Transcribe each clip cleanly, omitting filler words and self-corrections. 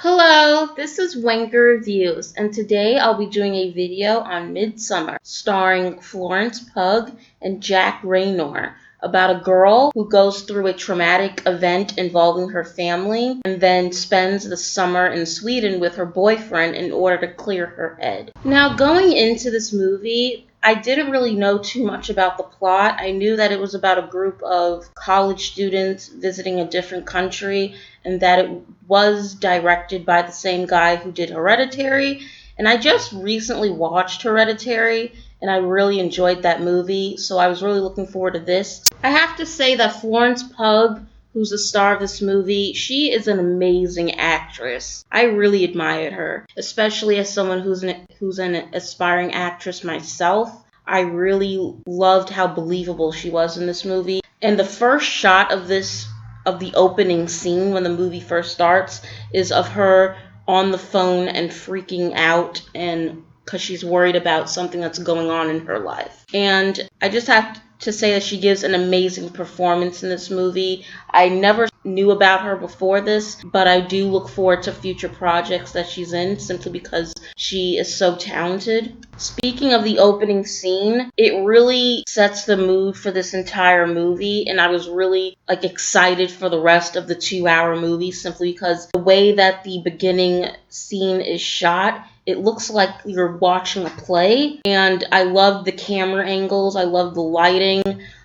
Hello, this is Wanker Reviews, and today I'll be doing a video on Midsommar, starring Florence Pugh and Jack Raynor, about a girl who goes through a traumatic event involving her family and then spends the summer in Sweden with her boyfriend in order to clear her head. Now, going into this movie, I didn't really know too much about the plot. I knew that it was about a group of college students visiting a different country and that it was directed by the same guy who did Hereditary. And I just recently watched Hereditary and I really enjoyed that movie, so I was really looking forward to this. I have to say that Florence Pugh, who's the star of this movie, she is an amazing actress. I really admired her, especially as someone who's an aspiring actress myself. I really loved how believable she was in this movie. And the first shot of the opening scene when the movie first starts is of her on the phone and freaking out and because she's worried about something that's going on in her life. And I just have to say that she gives an amazing performance in this movie. I never knew about her before this, but I do look forward to future projects that she's in simply because she is so talented. Speaking of the opening scene, it really sets the mood for this entire movie, and I was really excited for the rest of the 2-hour movie simply because the way that the beginning scene is shot, it looks like you're watching a play, and I loved the camera angles, I loved the lighting,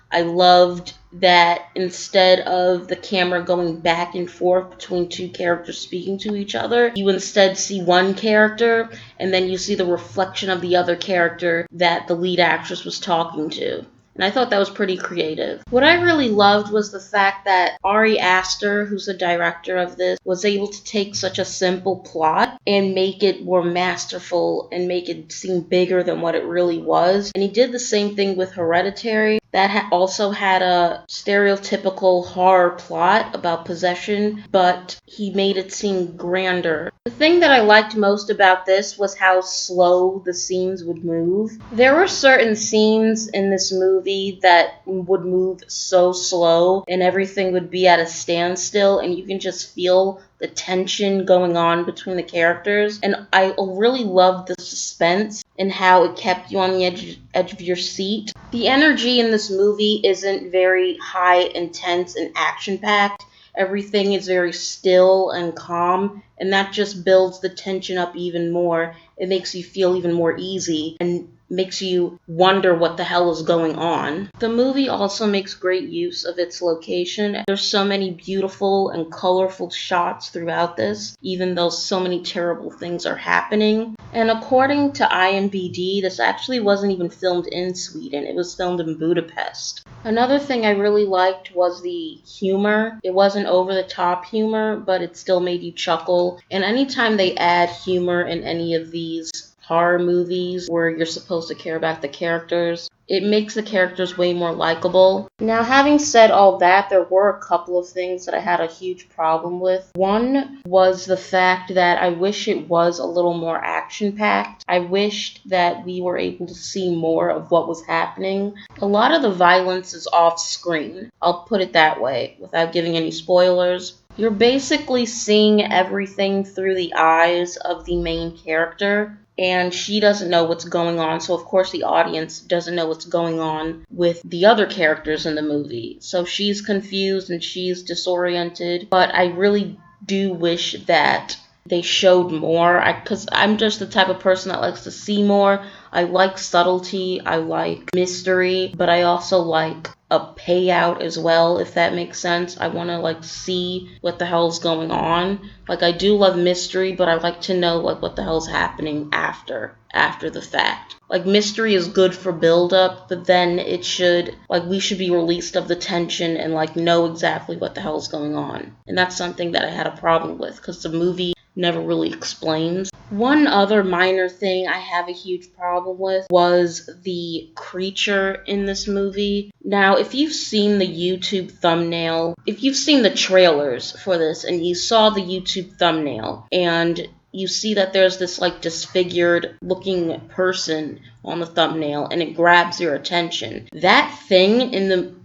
I loved that instead of the camera going back and forth between two characters speaking to each other, you instead see one character and then you see the reflection of the other character that the lead actress was talking to. And I thought that was pretty creative. What I really loved was the fact that Ari Aster, who's the director of this, was able to take such a simple plot and make it more masterful and make it seem bigger than what it really was. And he did the same thing with Hereditary. That also had a stereotypical horror plot about possession, but he made it seem grander. The thing that I liked most about this was how slow the scenes would move. There were certain scenes in this movie that would move so slow and everything would be at a standstill and you can just feel the tension going on between the characters. And I really loved the suspense and how it kept you on the edge of your seat. The energy in this movie isn't very high, intense, and action-packed. Everything is very still and calm, and that just builds the tension up even more. It makes you feel even more easy and makes you wonder what the hell is going on. The movie also makes great use of its location. There's so many beautiful and colorful shots throughout this, even though so many terrible things are happening. And according to IMDb, this actually wasn't even filmed in Sweden. It was filmed in Budapest. Another thing I really liked was the humor. It wasn't over-the-top humor, but it still made you chuckle. And anytime they add humor in any of these horror movies where you're supposed to care about the characters, it makes the characters way more likable. Now, having said all that, there were a couple of things that I had a huge problem with. One was the fact that I wish it was a little more action-packed. I wished that we were able to see more of what was happening. A lot of the violence is off-screen. I'll put it that way, without giving any spoilers. You're basically seeing everything through the eyes of the main character, and she doesn't know what's going on, so of course the audience doesn't know what's going on with the other characters in the movie. So she's confused and she's disoriented, but I really do wish that they showed more, because I'm just the type of person that likes to see more. I like subtlety, I like mystery, but I also like a payout as well, if that makes sense. I want to see what the hell's going on. I do love mystery, but I like to know what the hell's happening after the fact. Mystery is good for build up, but then it should we should be released of the tension and know exactly what the hell's going on. And that's something that I had a problem with because the movie never really explains. One other minor thing I have a huge problem with was the creature in this movie. Now, if you've seen the YouTube thumbnail, if you've seen the trailers for this and you saw the YouTube thumbnail and you see that there's this like disfigured looking person on the thumbnail and it grabs your attention. That thing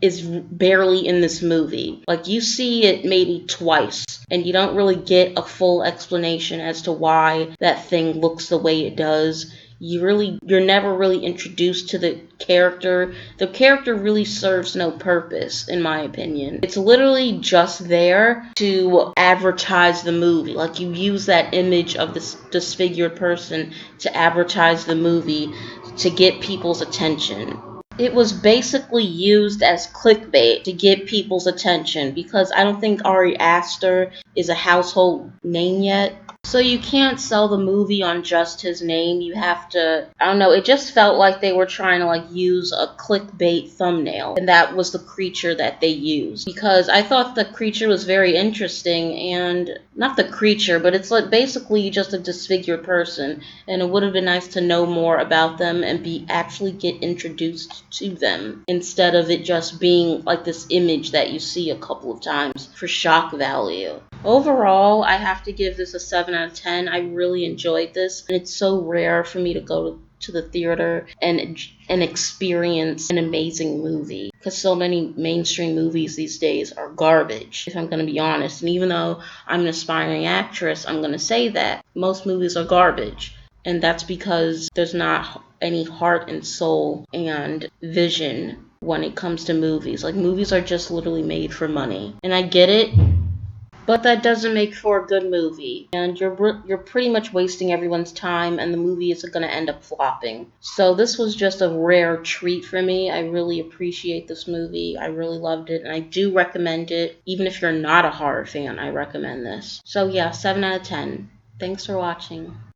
is barely in this movie. Like, you see it maybe twice and you don't really get a full explanation as to why that thing looks the way it does. You're never really introduced to the character. The character really serves no purpose, in my opinion. It's literally just there to advertise the movie. Like, you use that image of this disfigured person to advertise the movie to get people's attention. It was basically used as clickbait to get people's attention because I don't think Ari Aster is a household name yet. So you can't sell the movie on just his name. You have to, I don't know, it just felt like they were trying to like use a clickbait thumbnail, and that was the creature that they used. Because I thought the creature was very interesting, and not the creature, but it's like basically just a disfigured person, and it would have been nice to know more about them and actually get introduced to them instead of it just being like this image that you see a couple of times for shock value. Overall, I have to give this a 7 out of 10. I really enjoyed this, and it's so rare for me to go to the theater and experience an amazing movie, because so many mainstream movies these days are garbage, if I'm going to be honest. And even though I'm an aspiring actress, I'm going to say that most movies are garbage, and that's because there's not any heart and soul and vision when it comes to movies. Like, movies are just literally made for money, and I get it. But that doesn't make for a good movie, and you're pretty much wasting everyone's time, and the movie is going to end up flopping. So this was just a rare treat for me. I really appreciate this movie. I really loved it, and I do recommend it. Even if you're not a horror fan, I recommend this. So yeah, 7 out of 10. Thanks for watching.